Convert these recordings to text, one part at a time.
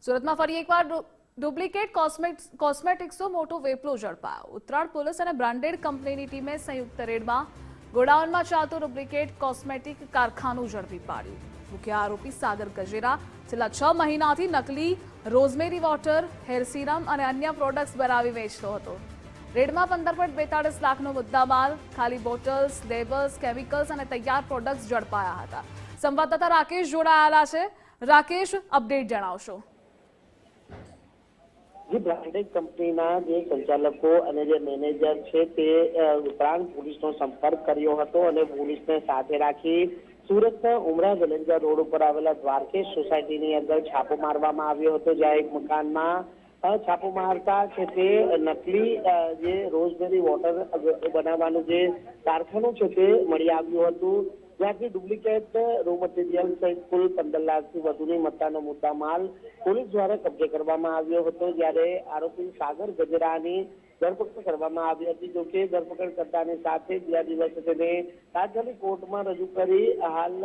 સુરતમાં ફરી એકવાર ડુપ્લિકેટ કોસ્મેટિક્સનો મોટો વેપલો ઝડપાયો। ઉત્તરાયણ પોલીસ અને બ્રાન્ડેડ કંપનીની ટીમે સંયુક્ત રેડમાં ગોડાઉનમાં ચાલતું ડુપ્લિકેટ કોસ્મેટિક કારખાનું ઝડપી પાડ્યું। મુખ્ય આરોપી સાગર ગજેરા છેલ્લા 6 મહિનાથી નકલી રોઝમેરી વોટર, હેર સિરમ અને અન્ય પ્રોડક્ટ્સ બનાવી વેચતો હતો। રેડમાં 15.42 લાખનો મુદ્દામાલ, ખાલી બોટલ્સ, લેબલ્સ, કેમિકલ્સ અને તૈયાર પ્રોડક્ટ્સ ઝડપાયા હતા। સંવાદદાતા રાકેશ જોડાયેલા છે। રાકેશ, અપડેટ જણાવશો। બ્રાન્ડેડ કંપનીના જે સંચાલકો અને જે મેનેજર છે તે ઉત્તરાયણ પોલીસનો સંપર્ક કર્યો હતો અને પોલીસને સાથે રાખી સુરતના ઉમરા ગલંજા રોડ ઉપર આવેલા દ્વારકેશ સોસાયટીની અંદર છાપો મારવામાં આવ્યો હતો, જ્યાં એક મકાનમાં છાપો મારતા છે તે નકલી જે રોઝમેરી વોટર બનાવવાનું જે કારખાનું છે તે મળી આવ્યું હતું, જ્યાંથી ડુપ્લિકેટ રો મટીરિયલ સહિત કુલ 15 લાખથી વધુની મત્તાનો મુદ્દામાલ પોલીસ દ્વારા કબજે કરવામાં આવ્યો હતો। જ્યારે આરોપી સાગર ગજરાની ધરપકડ કરવામાં આવી હતી। જોકે ધરપકડ કરતાની સાથે બીજા દિવસે તેને તાત્કાલિક કોર્ટમાં રજૂ કરી હાલ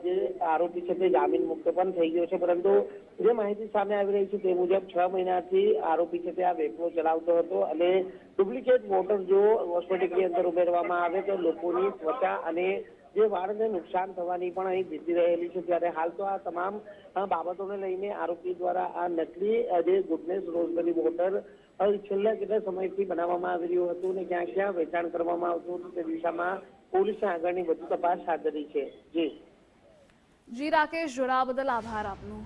જે આરોપી છે તે જામીન મુક્ત પણ થઈ ગયો છે, પરંતુ જે માહિતી સામે આવી રહી છે તે મુજબ 6 મહિનાથી આરોપી છે તે આ વેપલો ચલાવતો હતો અને ડુપ્લિકેટ વોટર જો કોસ્મેટિકની અંદર ઉમેરવામાં આવે તો લોકોની ત્વચા અને જે વાળને નુકસાન થવાની પણ અહીં ભીતિ રહેલી છે। ત્યારે હાલ તો આ તમામ બાબતોને લઈને આરોપી દ્વારા આ નકલી જે ગુડનેસ રોઝમેરી વોટર છેલ્લા કેટલા સમયથી બનાવવામાં આવી રહ્યું હતું અને ક્યાં ક્યાં વેચાણ કરવામાં આવતું હતું તે દિશામાં પોલીસે આગળની વધુ તપાસ હાથ ધરી છે। જી રાકેશ, જોડાવા બદલ આભાર આપનો।